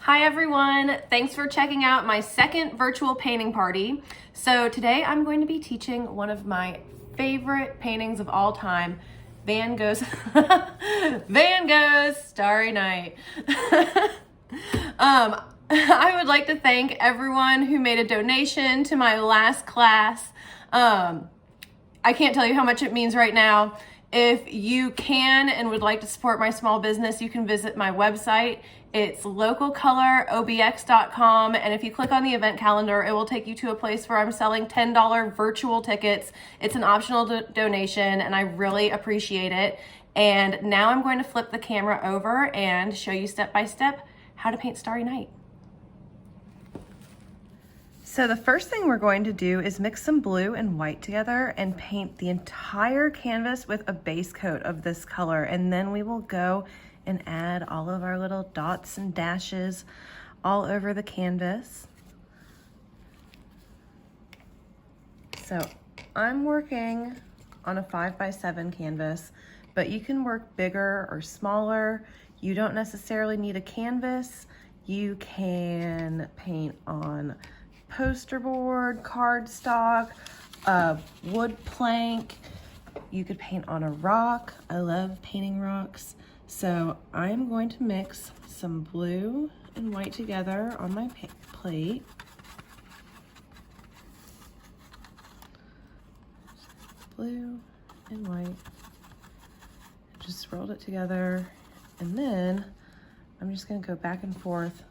Hi everyone, thanks for checking out my second virtual painting party. So today I'm going to be teaching one of my favorite paintings of all time, Van Gogh's Starry Night. I would like to thank everyone who made a donation to my last class. I can't tell you how much it means right now. If you can and would like to support my small business, you can visit my website. It's localcoloробx.com, and if you click on the event calendar, it will take you to a place where I'm selling $10 virtual tickets. It's an optional donation, and I really appreciate it. And now I'm going to flip the camera over and show you step by step how to paint Starry Night. So the first thing we're going to do is mix some blue and white together and paint the entire canvas with a base coat of this color. And then we will go and add all of our little dots and dashes all over the canvas. So I'm working on a 5x7 canvas, but you can work bigger or smaller. You don't necessarily need a canvas. You can paint on poster board, cardstock, a wood plank. You could paint on a rock. I love painting rocks. So I'm going to mix some blue and white together on my plate. Blue and white. Just swirled it together. And then I'm just gonna go back and forth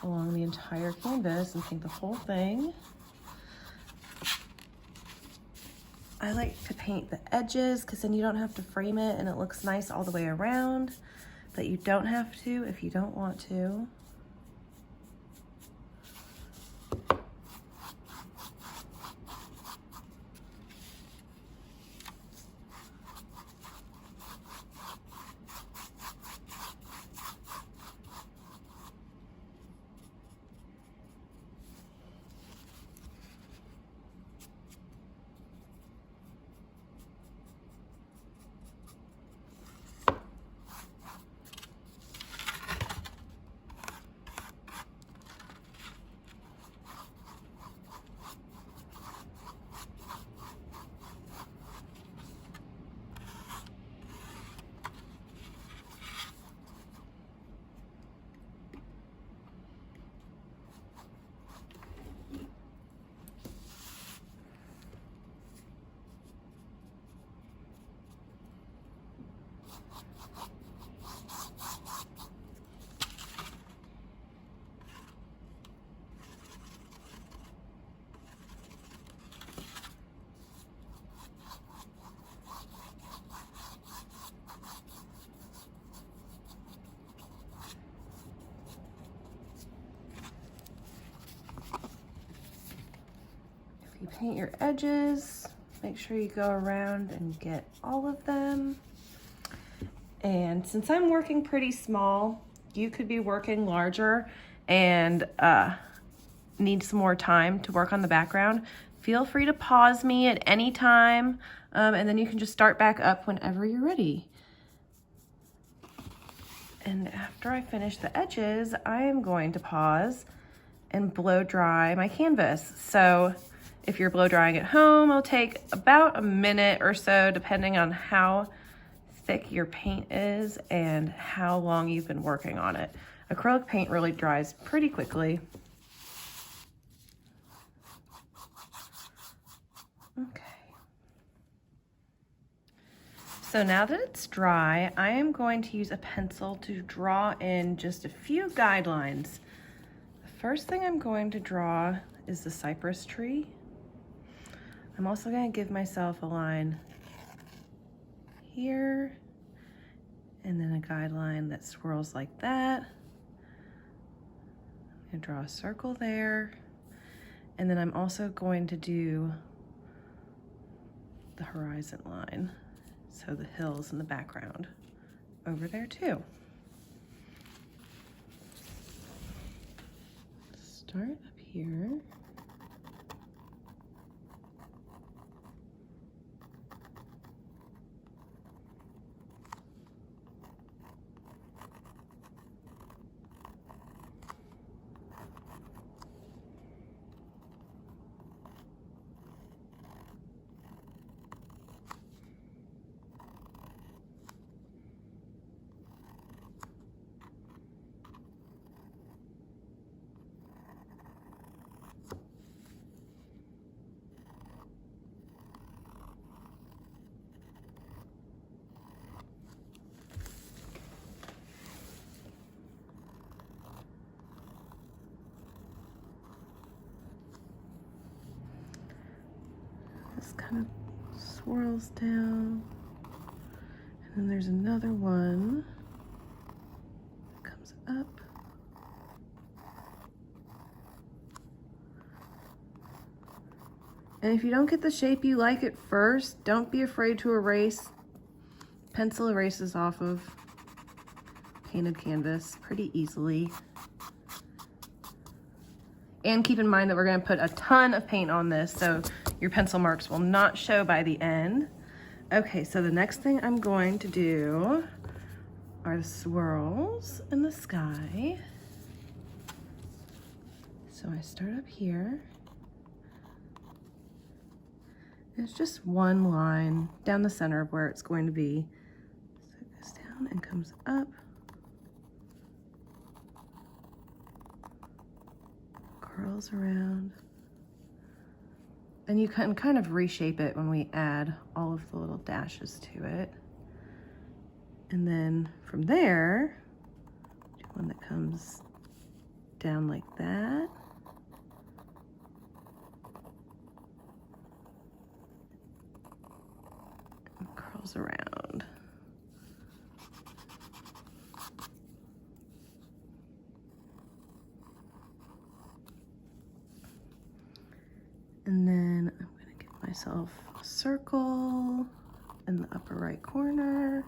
along the entire canvas and paint the whole thing. I like to paint the edges because then you don't have to frame it and it looks nice all the way around, but you don't have to if you don't want to. You paint your edges, make sure you go around and get all of them. And since I'm working pretty small, you could be working larger and need some more time to work on the background. Feel free to pause me at any time, and then you can just start back up whenever you're ready. And after I finish the edges, I am going to pause and blow dry my canvas. So if you're blow drying at home, it'll take about a minute or so, depending on how thick your paint is and how long you've been working on it. Acrylic paint really dries pretty quickly. Okay. So now that it's dry, I am going to use a pencil to draw in just a few guidelines. The first thing I'm going to draw is the cypress tree. I'm also going to give myself a line here, and then a guideline that swirls like that. I'm going to draw a circle there, and then I'm also going to do the horizon line, so the hills in the background over there too. Start up here. kind of swirls down. And then there's another one that comes up. And if you don't get the shape you like at first, don't be afraid to erase. Pencil erases off of painted canvas pretty easily. And keep in mind that we're going to put a ton of paint on this, so your pencil marks will not show by the end. Okay, so the next thing I'm going to do are the swirls in the sky. So I start up here. It's just one line down the center of where it's going to be. So it goes down and comes up. Curls around. And you can kind of reshape it when we add all of the little dashes to it. And then from there, do one that comes down like that. And curls around. And then I'm going to give myself a circle in the upper right corner.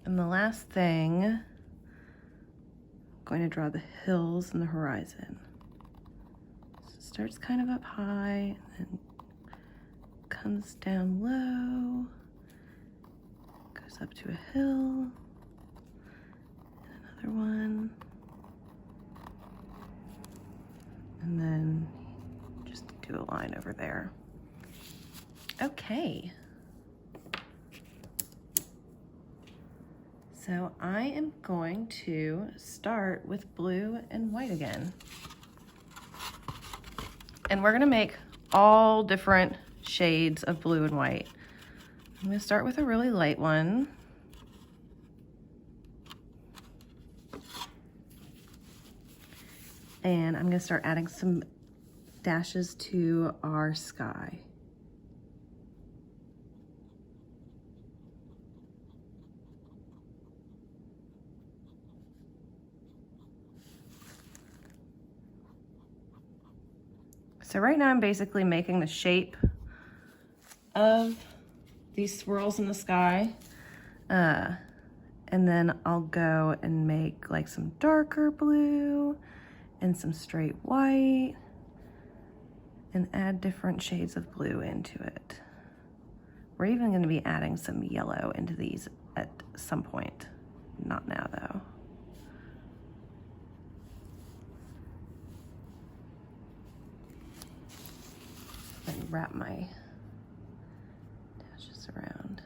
And the last thing, I'm going to draw the hills and the horizon. So it starts kind of up high and comes down low, goes up to a hill. Another one, and then just do a line over there. Okay, so I am going to start with blue and white again, and we're gonna make all different shades of blue and white. I'm gonna start with a really light one. And I'm gonna start adding some dashes to our sky. So right now I'm basically making the shape of these swirls in the sky. And then I'll go and make like some darker blue and some straight white and add different shades of blue into it. We're even going to be adding some yellow into these at some point. Not now though. And wrap my dashes around.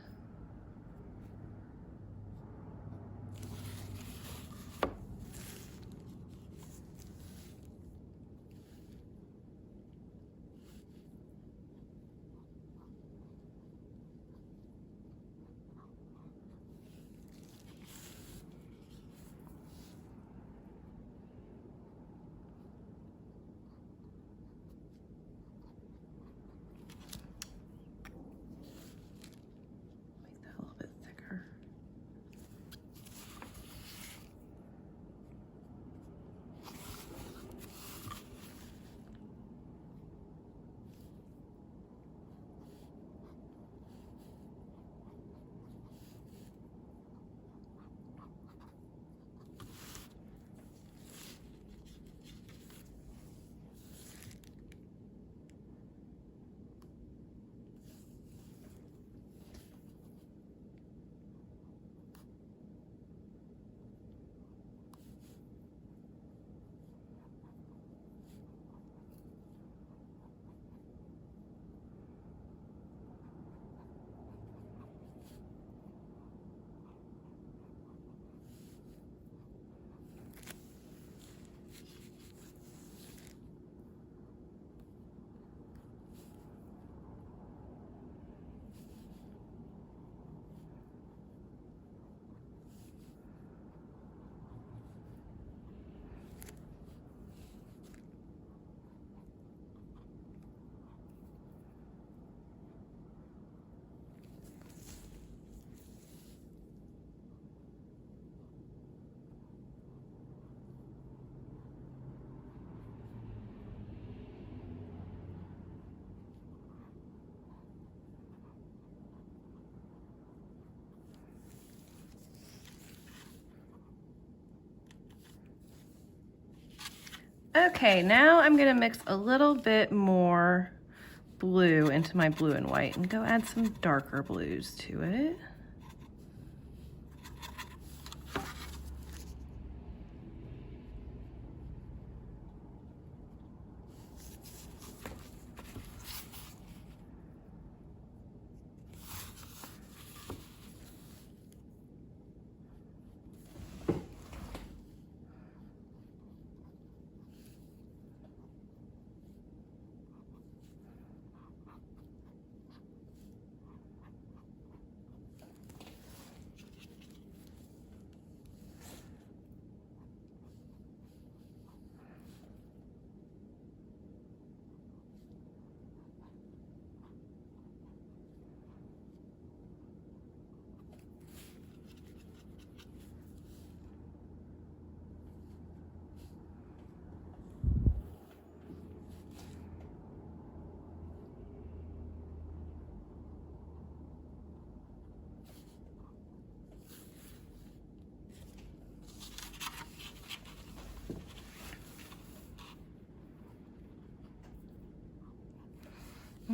Okay, now I'm gonna mix a little bit more blue into my blue and white and go add some darker blues to it.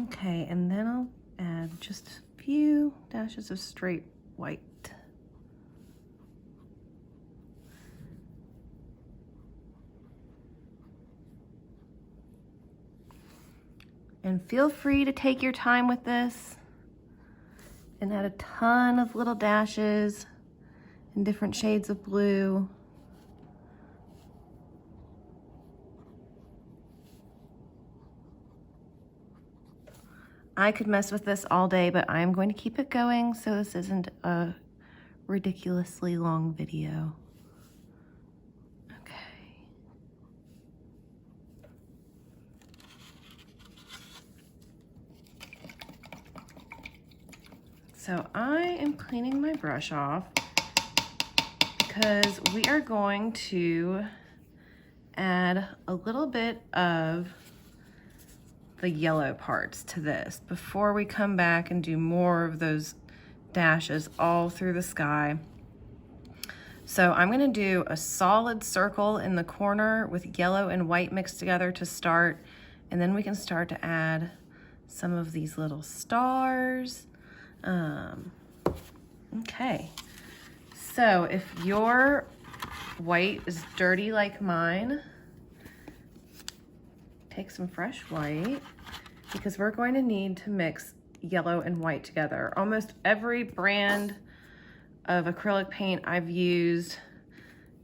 Okay, and then I'll add just a few dashes of straight white. And feel free to take your time with this and add a ton of little dashes in different shades of blue. I could mess with this all day, but I'm going to keep it going so this isn't a ridiculously long video. Okay. So I am cleaning my brush off because we are going to add a little bit of the yellow parts to this before we come back and do more of those dashes all through the sky. So I'm gonna do a solid circle in the corner with yellow and white mixed together to start, and then we can start to add some of these little stars. Okay, so if your white is dirty like mine, take some fresh white because we're going to need to mix yellow and white together. Almost every brand of acrylic paint I've used,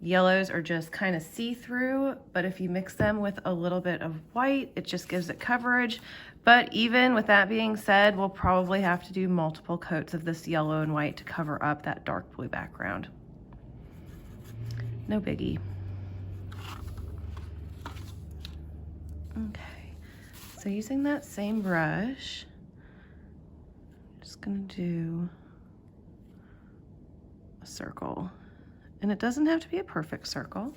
yellows are just kind of see-through, but if you mix them with a little bit of white, it just gives it coverage. But even with that being said, we'll probably have to do multiple coats of this yellow and white to cover up that dark blue background. No biggie. Okay, so using that same brush, I'm just gonna do a circle. And it doesn't have to be a perfect circle.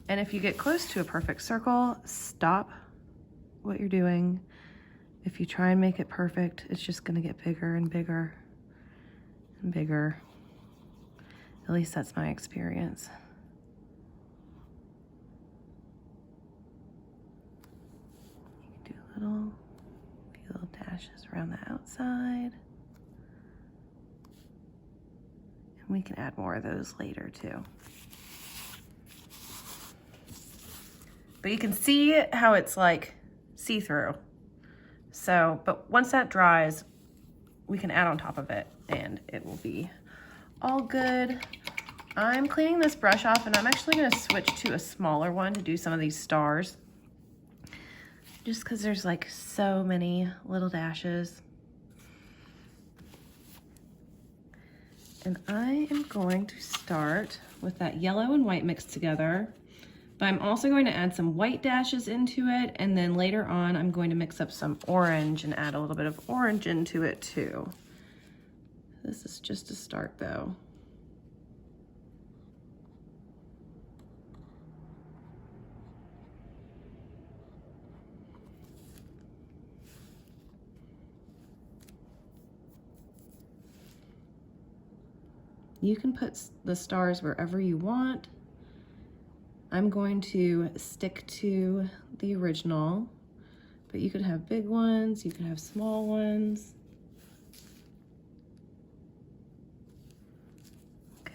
And if you get close to a perfect circle, stop what you're doing. If you try and make it perfect, it's just gonna get bigger and bigger and bigger. At least that's my experience. Few little dashes around the outside. And we can add more of those later too. But you can see how it's like see-through. So, but once that dries, we can add on top of it and it will be all good. I'm cleaning this brush off and I'm actually gonna switch to a smaller one to do some of these stars. Just because there's like so many little dashes. And I am going to start with that yellow and white mixed together, but I'm also going to add some white dashes into it, and then later on I'm going to mix up some orange and add a little bit of orange into it too. This is just a start though. You can put the stars wherever you want. I'm going to stick to the original, but you could have big ones, you could have small ones. Okay.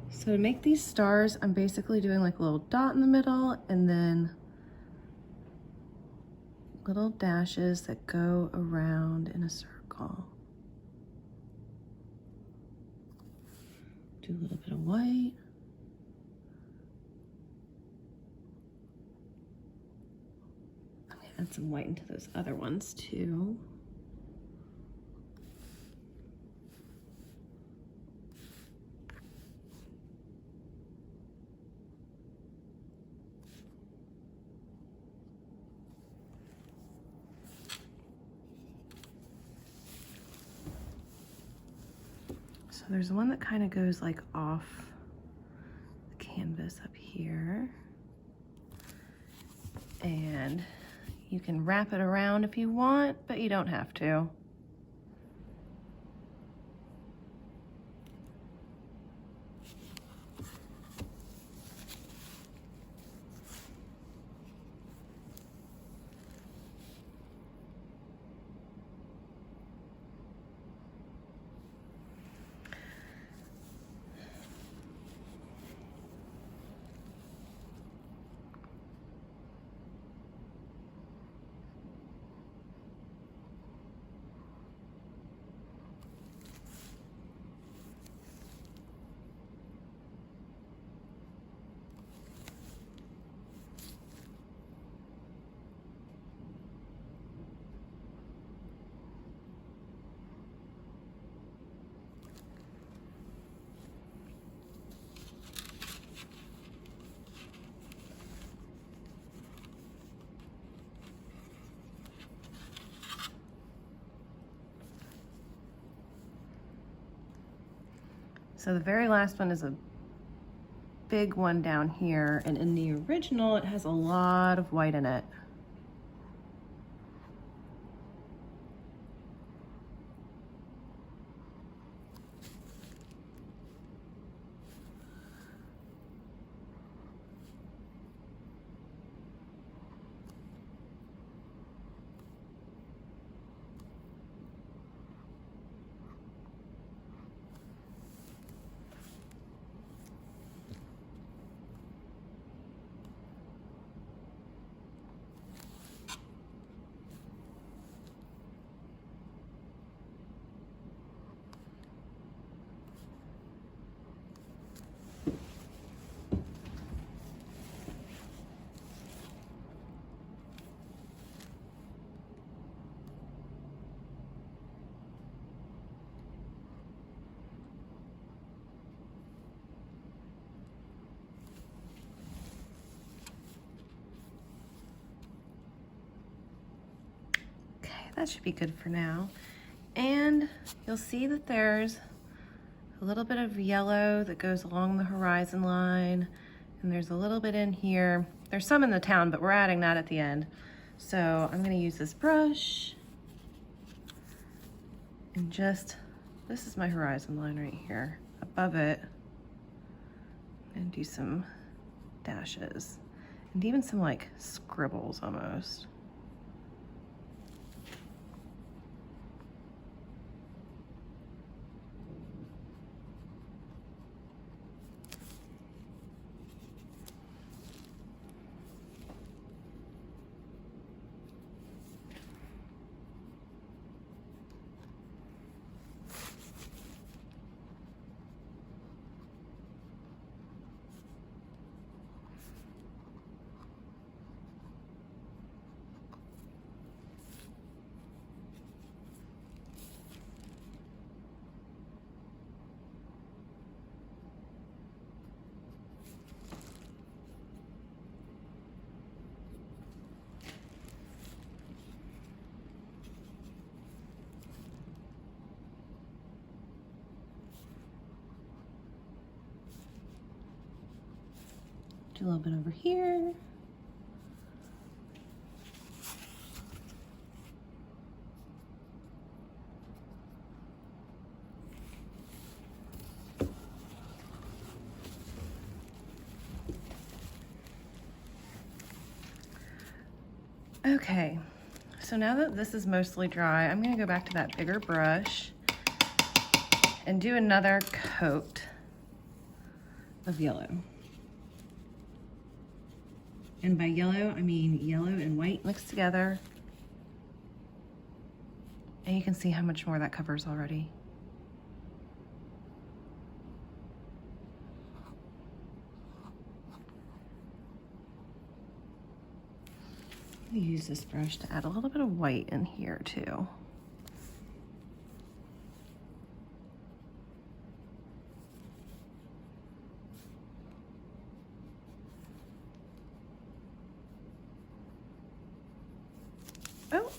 So to make these stars, I'm basically doing like a little dot in the middle and then little dashes that go around in a circle. Do a little bit of white. I'm gonna add some white into those other ones too. So there's one that kind of goes like off the canvas up here. And you can wrap it around if you want, but you don't have to. So the very last one is a big one down here, and in the original, it has a lot of white in it. That should be good for now. And you'll see that there's a little bit of yellow that goes along the horizon line, and there's a little bit in here. There's some in the town, but we're adding that at the end. So I'm gonna use this brush and just, this is my horizon line right here. Above it, and do some dashes and even some like scribbles almost. Do a little bit over here. Okay, so now that this is mostly dry, I'm gonna go back to that bigger brush and do another coat of yellow. And by yellow, I mean yellow and white mixed together. And you can see how much more that covers already. I'll use this brush to add a little bit of white in here too. Oh,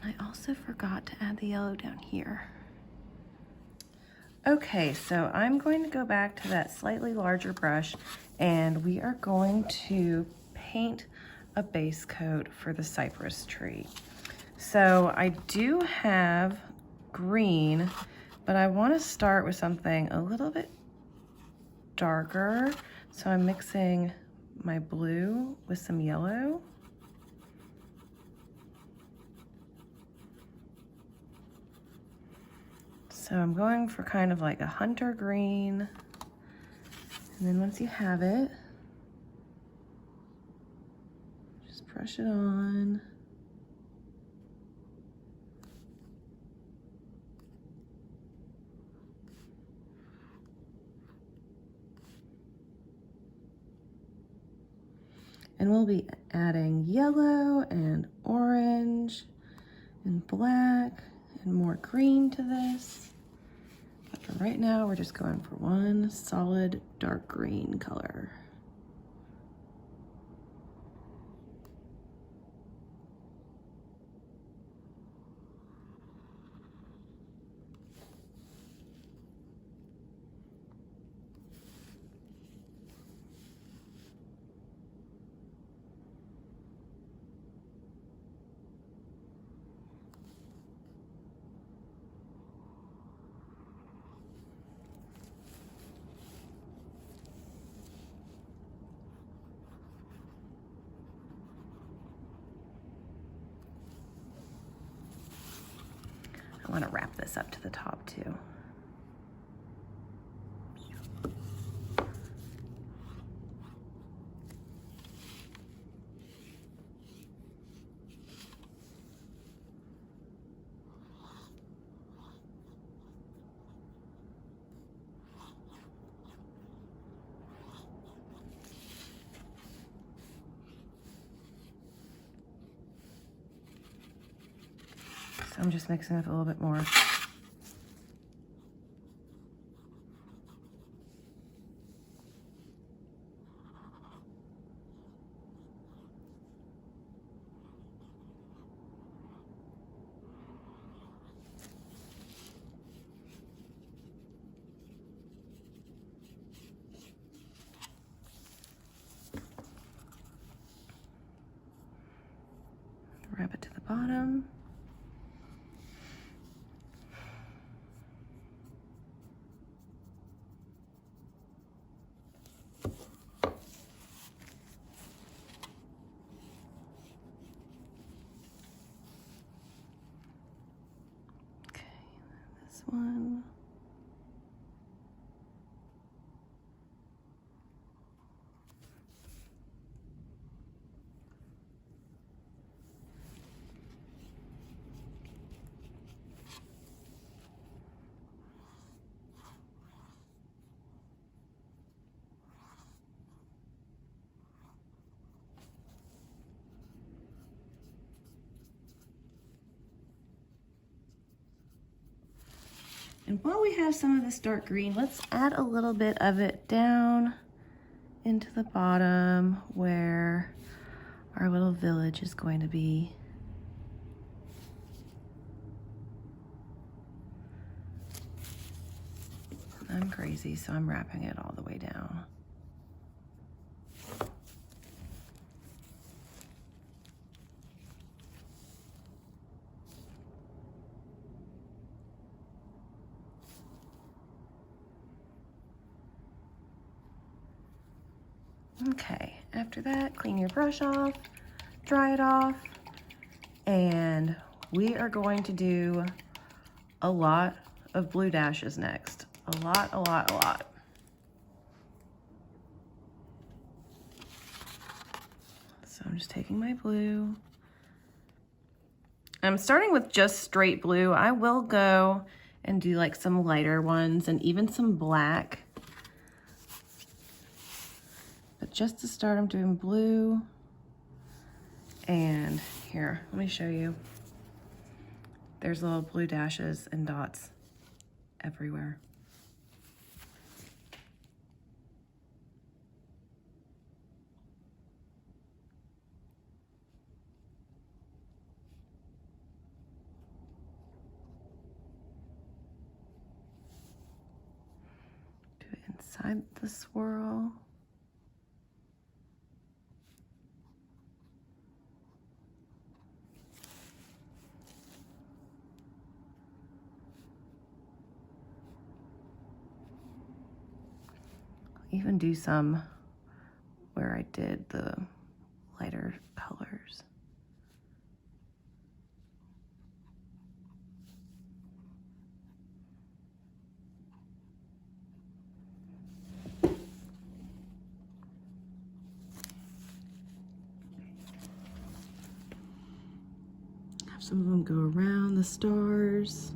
I also forgot to add the yellow down here. Okay, so I'm going to go back to that slightly larger brush and we are going to paint a base coat for the cypress tree. So I do have green, but I want to start with something a little bit darker. So I'm mixing my blue with some yellow. So I'm going for kind of like a hunter green. And then once you have it, just brush it on. And we'll be adding yellow and orange and black and more green to this. But for right now, we're just going for one solid dark green color. I want to wrap this up to the top too. So I'm just mixing with a little bit more. Wrap it to the bottom. Okay, this one. And while we have some of this dark green, let's add a little bit of it down into the bottom where our little village is going to be. I'm crazy, so I'm wrapping it all the way down. Okay, after that, clean your brush off, dry it off, and we are going to do a lot of blue dashes next. A lot, a lot, a lot. So I'm just taking my blue. I'm starting with just straight blue. I will go and do like some lighter ones and even some black. But just to start, I'm doing blue. And here, let me show you. There's little blue dashes and dots everywhere. Do it inside the swirl. Even do some where I did the lighter colors. Have some of them go around the stars.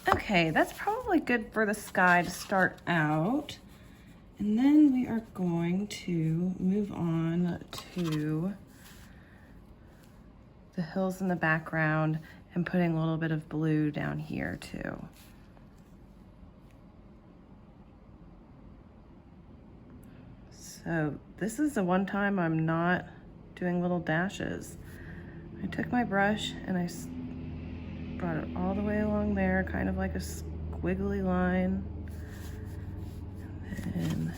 Okay, that's probably good for the sky to start out. And then we are going to move on to the hills in the background and putting a little bit of blue down here too. So this is the one time I'm not doing little dashes. I took my brush and I brought it all the way along there, kind of like a squiggly line. And then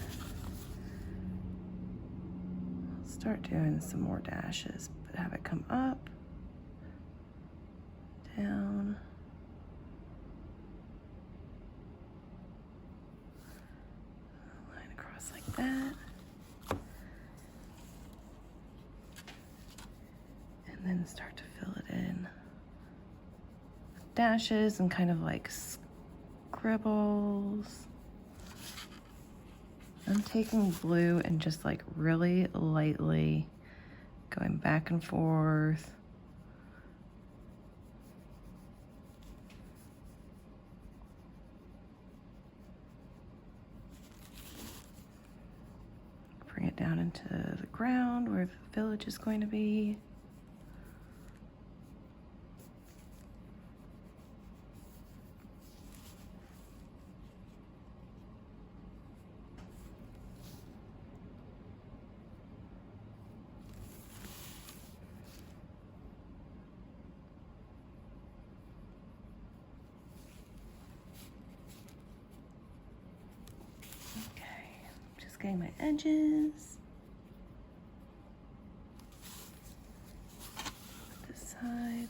I'll start doing some more dashes, but have it come up, down, line across like that. And then start to fill it in with dashes and kind of like scribbles. I'm taking blue and just like really lightly going back and forth. Bring it down into the ground where the village is going to be. Getting my edges. This side.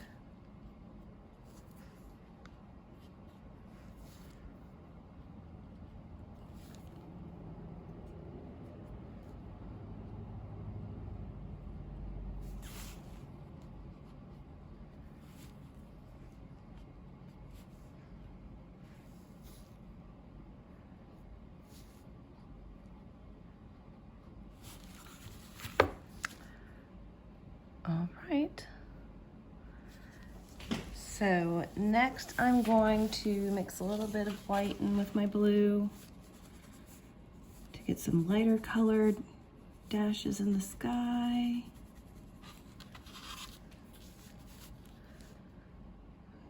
All right. So next I'm going to mix a little bit of white in with my blue to get some lighter colored dashes in the sky.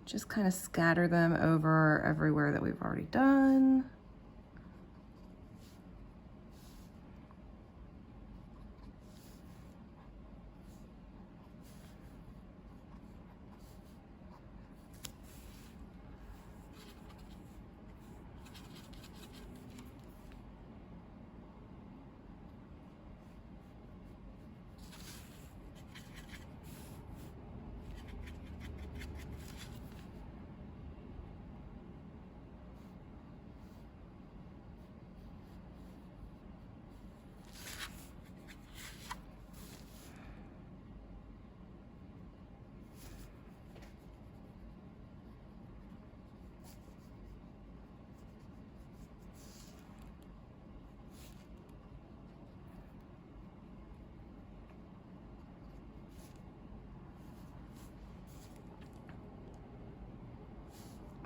Just kind of scatter them over everywhere that we've already done.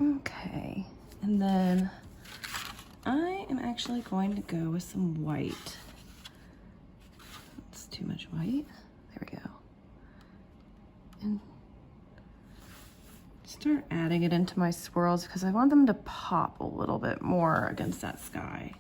Okay, and then I am actually going to go with some white. That's too much white. There we go. And start adding it into my swirls because I want them to pop a little bit more against that sky.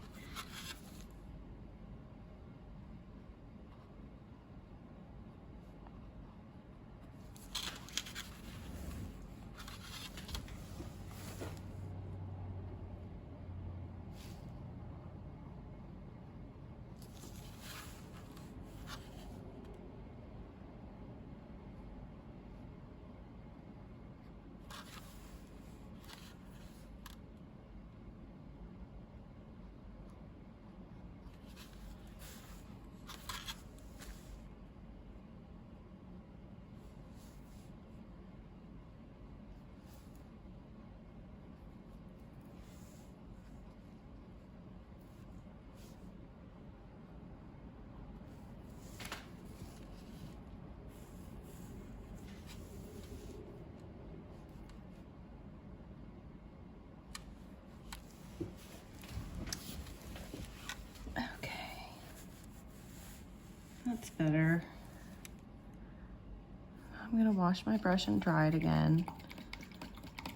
That's better. I'm gonna wash my brush and dry it again.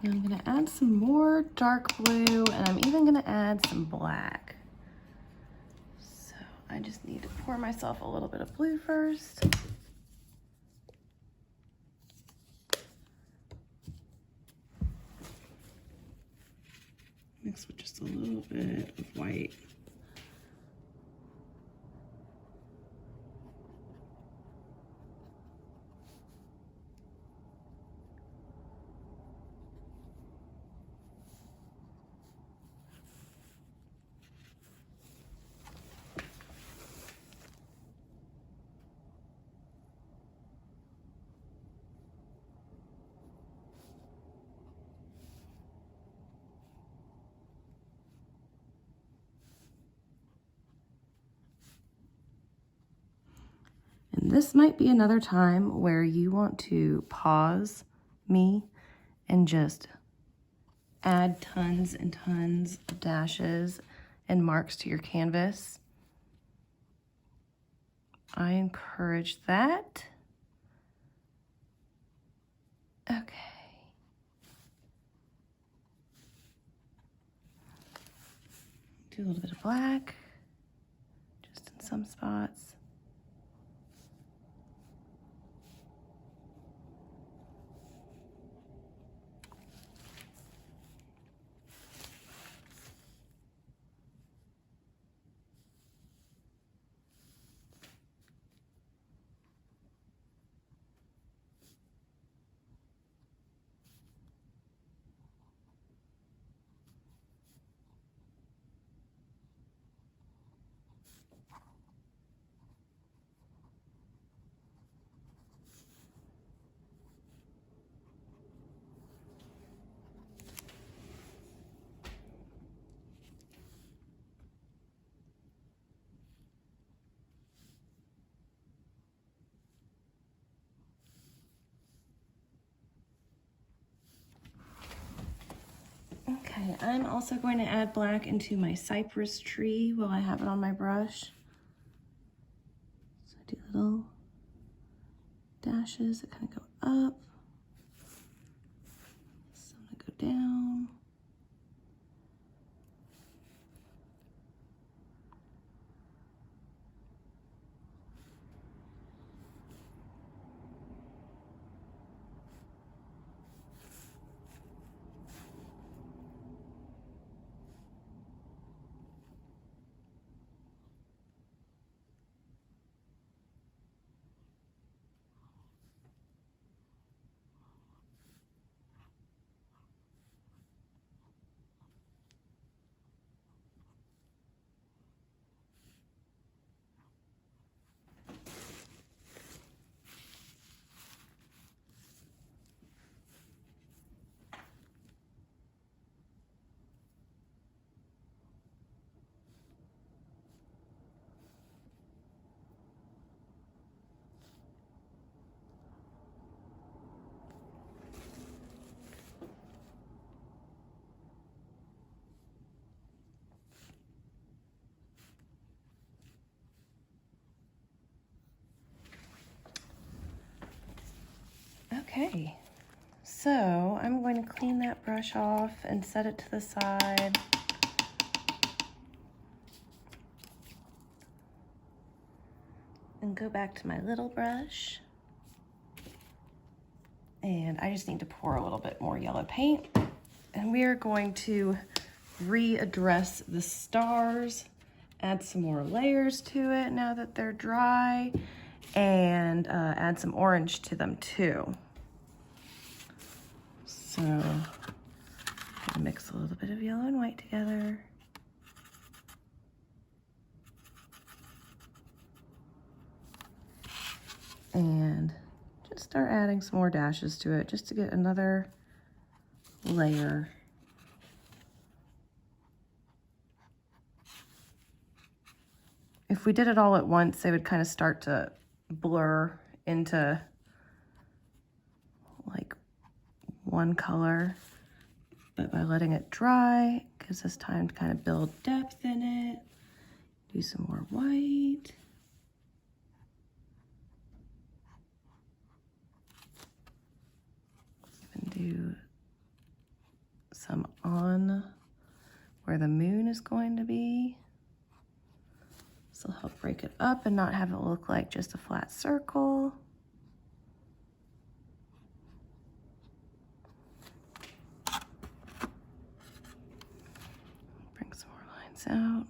And I'm gonna add some more dark blue, and I'm even gonna add some black. So I just need to pour myself a little bit of blue first. Mix with just a little bit of white. And this might be another time where you want to pause me and just add tons and tons of dashes and marks to your canvas. I encourage that. Okay. Do a little bit of black, just in some spots. Okay, I'm also going to add black into my cypress tree while I have it on my brush. So I do little dashes that kind of go up. Some that go down. Okay, so I'm going to clean that brush off and set it to the side. And go back to my little brush. And I just need to pour a little bit more yellow paint. And we are going to readdress the stars, add some more layers to it now that they're dry, and add some orange to them too. So I'm gonna mix a little bit of yellow and white together. And just start adding some more dashes to it just to get another layer. If we did it all at once, they would kind of start to blur into like one color, but by letting it dry, it gives us time to kind of build depth in it. Do some more white. Even do on where the moon is going to be. This will help break it up and not have it look like just a flat circle. Bring some more lines out.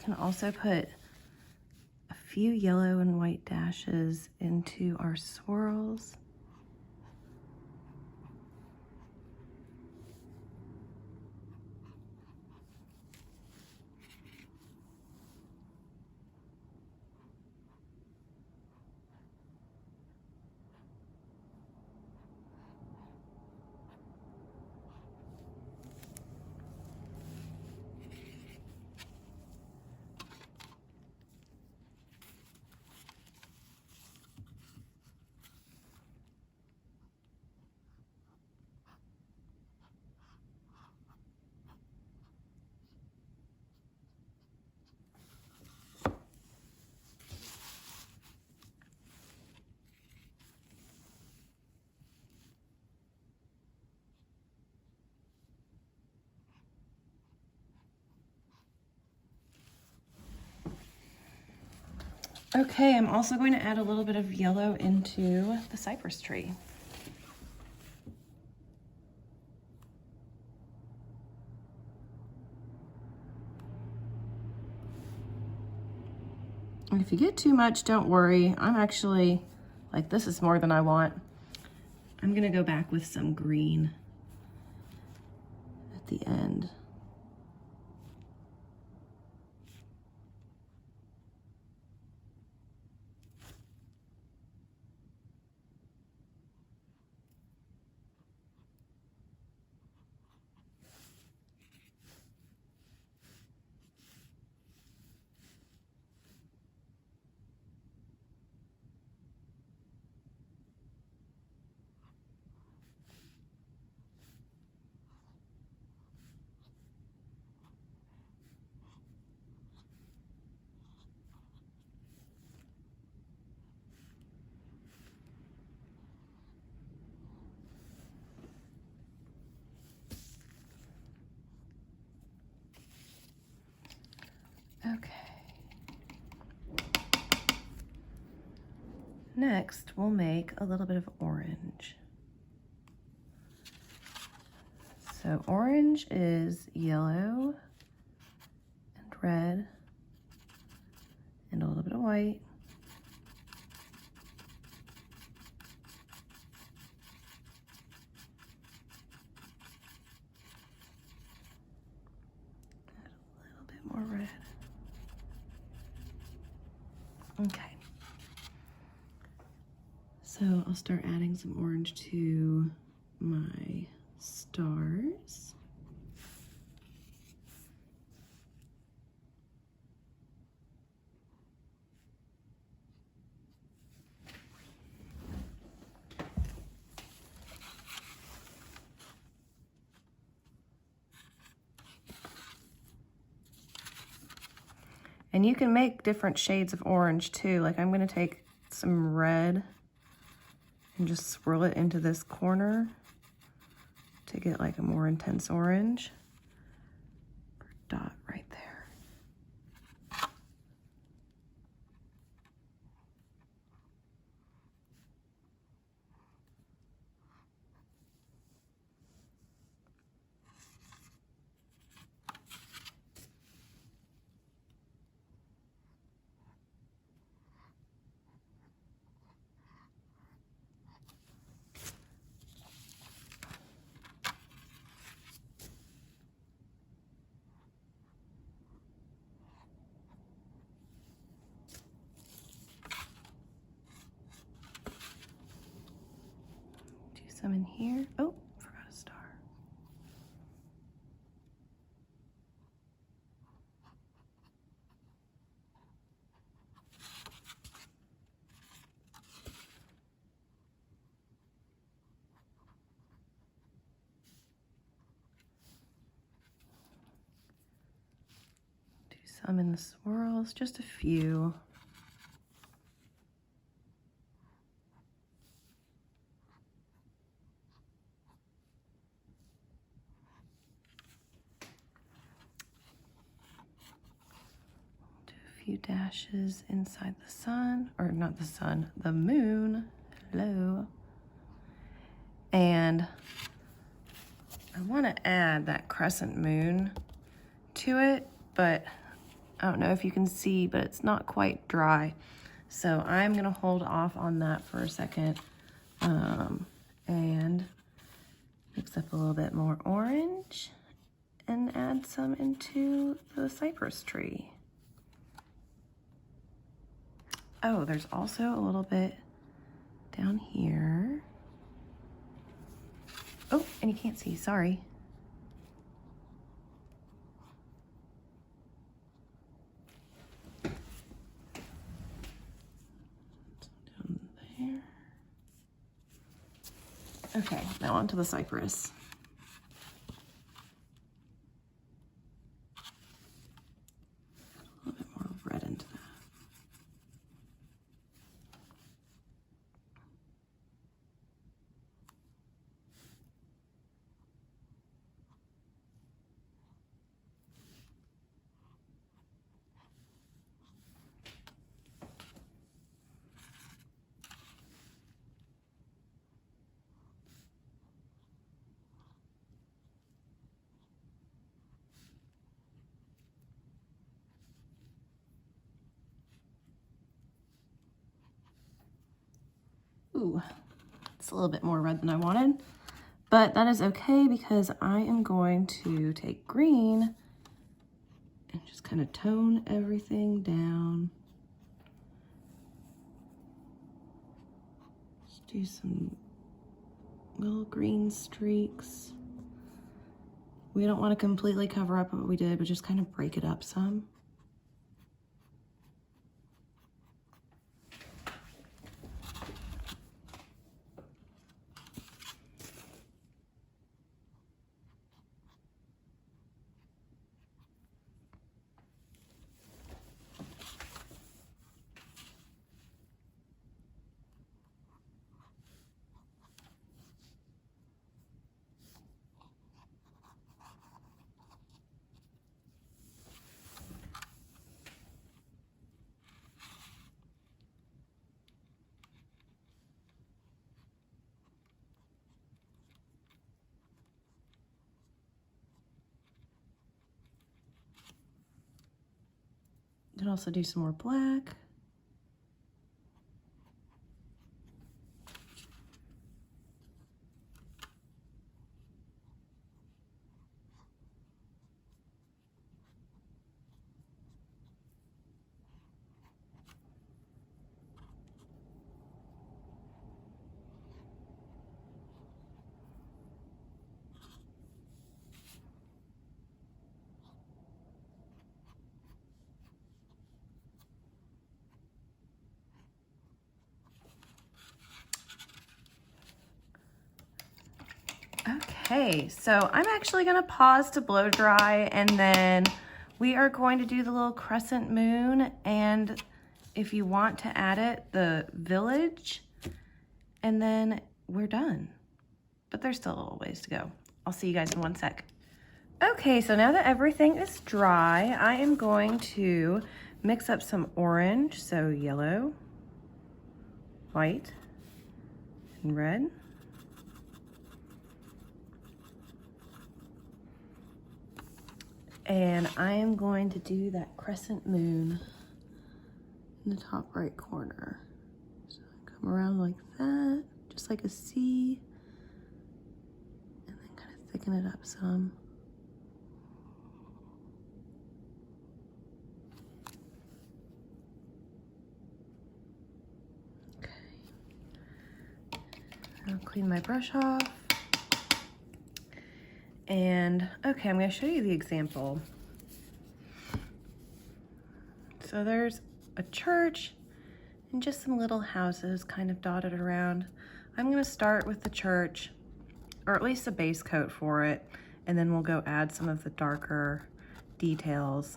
Can also put a few yellow and white dashes into our swirls. Okay, I'm also going to add a little bit of yellow into the cypress tree. And if you get too much, don't worry. I'm actually, like, this is more than I want. I'm gonna go back with some green at the end. Okay. Next, we'll make a little bit of orange. So orange is yellow and red and a little bit of white. Add a little bit more red. Okay. So I'll start adding some orange to my stars. And you can make different shades of orange too. Like I'm gonna take some red and just swirl it into this corner to get like a more intense orange. Dot right there. some in here. Oh, forgot a star. Do some in the swirls, just a few. Few dashes inside the sun, or not the sun, the moon. Hello. And I want to add that crescent moon to it, but I don't know if you can see, but it's not quite dry. So I'm going to hold off on that for a second and mix up a little bit more orange and add some into the cypress tree. Oh, there's also a little bit down here. Oh, and you can't see, sorry. Down there. Okay, now onto the cypress. A little bit more red into that. Ooh, it's a little bit more red than I wanted, but that is okay because I am going to take green and just kind of tone everything down. Just do some little green streaks. We don't want to completely cover up what we did, but just kind of break it up some. Then also do some more black. Okay, so I'm actually gonna pause to blow dry and then we are going to do the little crescent moon, and if you want to add it, the village, and then we're done. But there's still a little ways to go. I'll see you guys in one sec. Okay, so now that everything is dry, I am going to mix up some orange, so yellow, white, and red. And I am going to do that crescent moon in the top right corner. So I come around like that, just like a C, and then kind of thicken it up some. Okay. Now clean my brush off. And okay, I'm gonna show you the example. So there's a church and just some little houses kind of dotted around. I'm gonna start with the church, or at least a base coat for it, and then we'll go add some of the darker details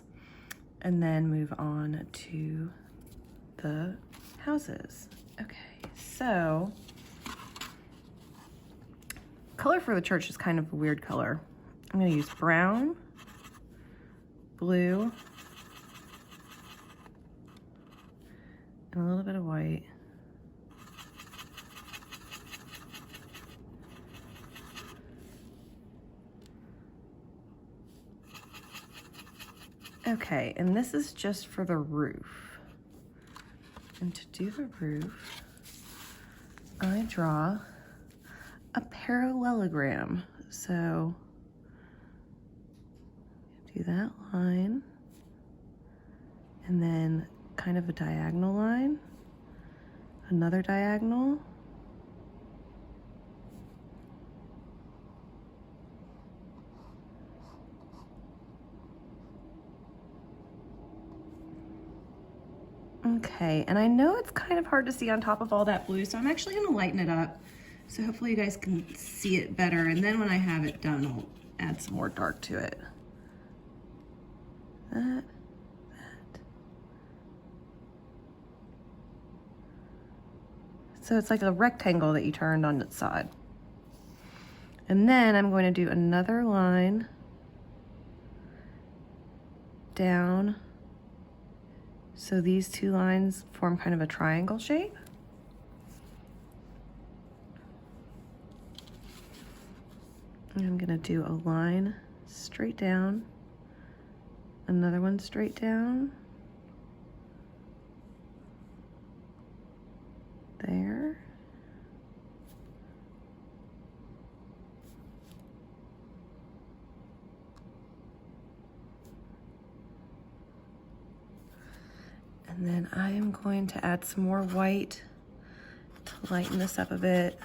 and then move on to the houses. Okay, so color for the church is kind of a weird color. I'm gonna use brown, blue, and a little bit of white. Okay, and this is just for the roof. And to do the roof, I draw a parallelogram. So do that line, and then kind of a diagonal line, another diagonal, okay, and I know it's kind of hard to see on top of all that blue, so I'm actually gonna lighten it up. So hopefully you guys can see it better. And then when I have it done, I'll add some more dark to it. That. So it's like a rectangle that you turned on its side. And then I'm going to do another line down. So these two lines form kind of a triangle shape. And I'm gonna do a line straight down, another one straight down, there, and then I am going to add some more white to lighten this up a bit.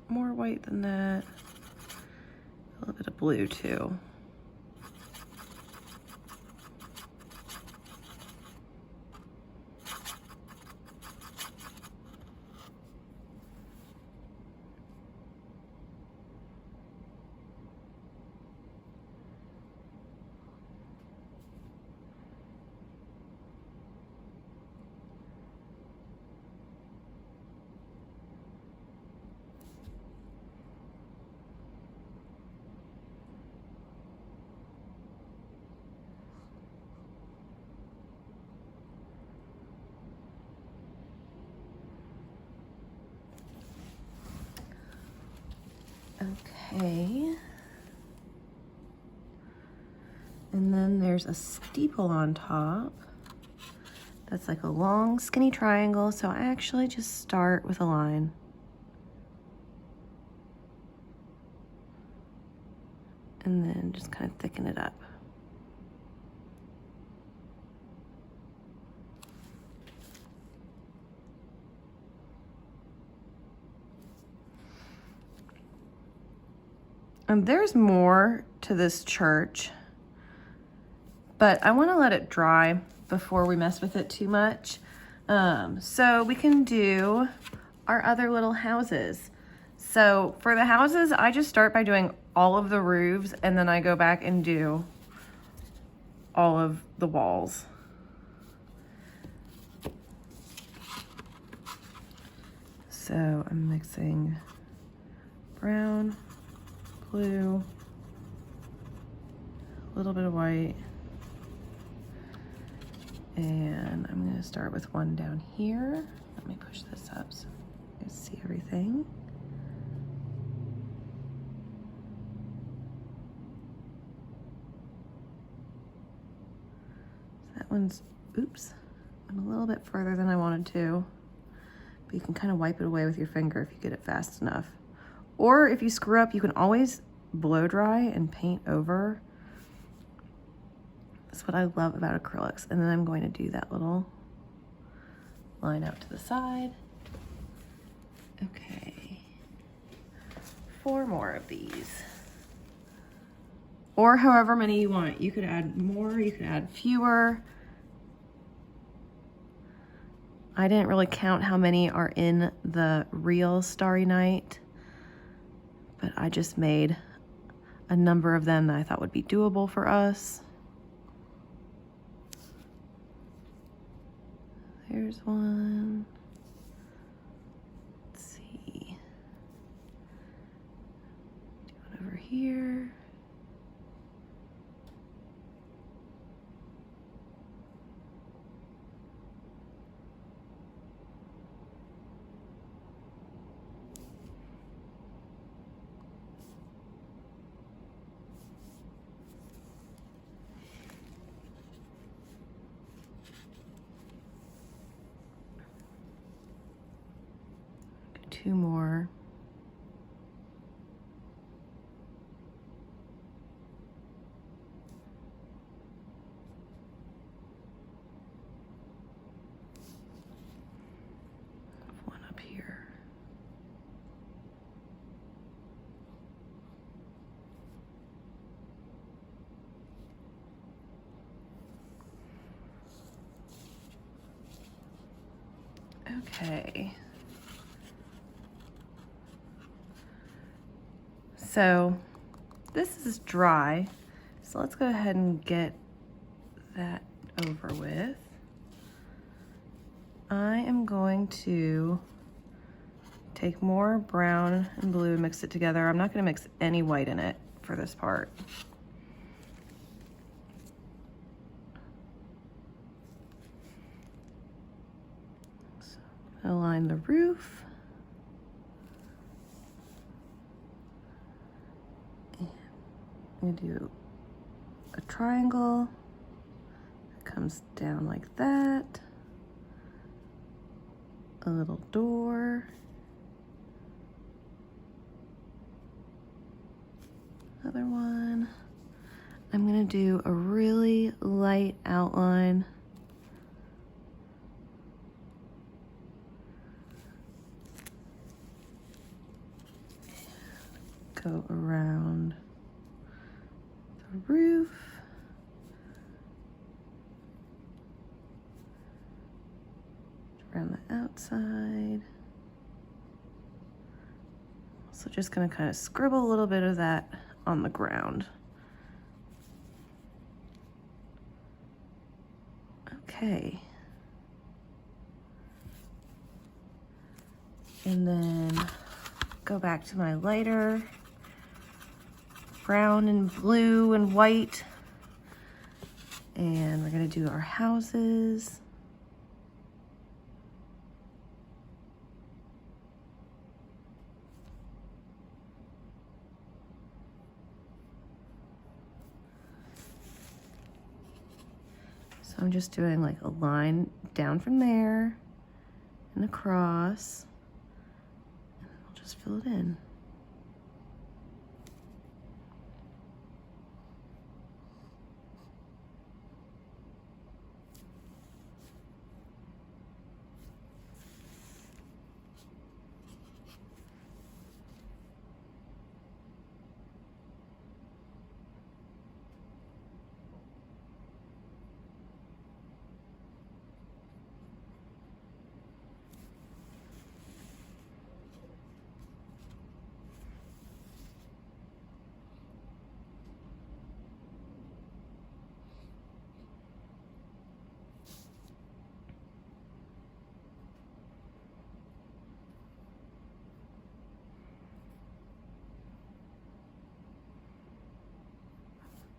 More white than that, a little bit of blue too. Okay. And then there's a steeple on top. That's like a long skinny triangle. So I actually just start with a line. And then just kind of thicken it up. And there's more to this church, but I want to let it dry before we mess with it too much. So we can do our other little houses. So for the houses, I just start by doing all of the roofs, and then I go back and do all of the walls. So I'm mixing brown, blue, a little bit of white, and I'm going to start with one down here. Let me push this up so you can see everything. So that one's, oops, went a little bit further than I wanted to, but you can kind of wipe it away with your finger if you get it fast enough. Or if you screw up, you can always blow dry and paint over. That's what I love about acrylics. And then I'm going to do that little line out to the side. Okay, 4 more of these. Or however many you want. You could add more, you could add fewer. I didn't really count how many are in the real Starry Night, but I just made a number of them that I thought would be doable for us. There's one. Let's see. Do one over here. Two more. One up here. Okay. So this is dry, so let's go ahead and get that over with. I am going to take more brown and blue and mix it together. I'm not going to mix any white in it for this part. So I'm going to line the roof. I'm going to do a triangle that comes down like that, a little door, another one. I'm going to do a really light outline. Go around the roof. Around the outside. So just gonna kind of scribble a little bit of that on the ground. Okay. And then go back to my lighter brown and blue and white. And we're gonna do our houses. So I'm just doing like a line down from there and across, and I'll just fill it in.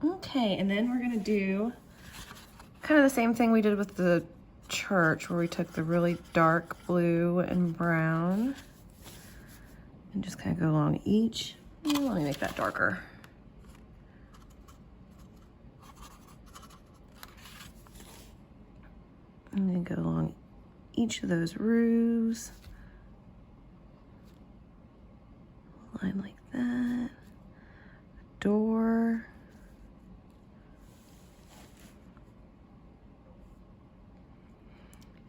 Okay, and then we're gonna do kind of the same thing we did with the church, where we took the really dark blue and brown and just kind of go along each. Let me make that darker. And then go along each of those roofs. Line like that. Door.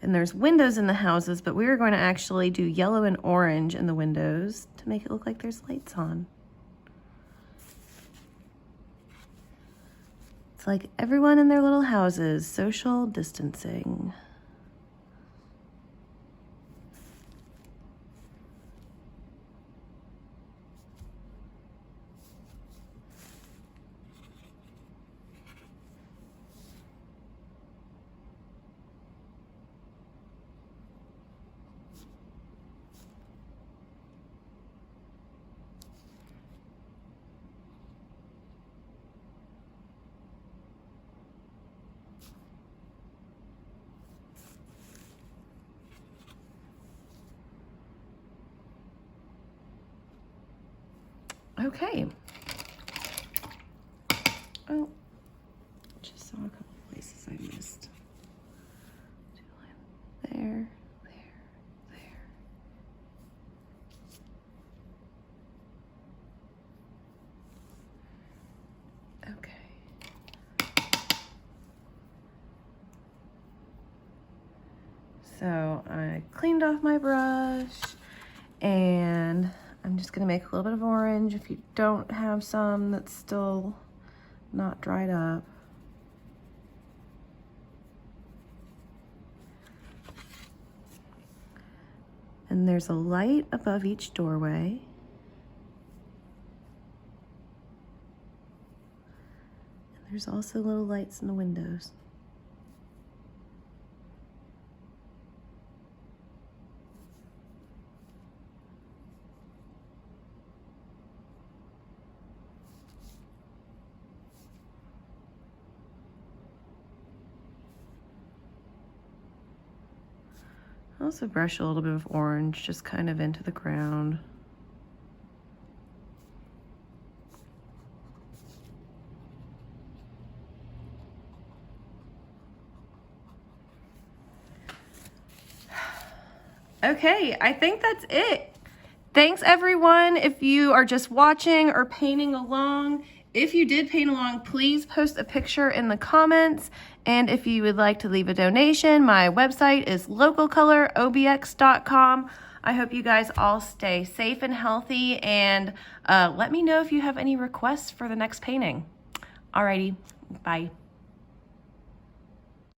And there's windows in the houses, but we are going to actually do yellow and orange in the windows to make it look like there's lights on. It's like everyone in their little houses, social distancing. Okay. Oh, just saw a couple places I missed. There, there. Okay. So I cleaned off my brush and I'm just gonna make a little bit of orange. If you don't have some that's still not dried up. And there's a light above each doorway. And there's also little lights in the windows. I also brush a little bit of orange just kind of into the ground. Okay, I think that's it. Thanks everyone. If you are just watching or painting along, if you did paint along, please post a picture in the comments. And if you would like to leave a donation, my website is localcolorobx.com. I hope you guys all stay safe and healthy, and let me know if you have any requests for the next painting. Alrighty, bye.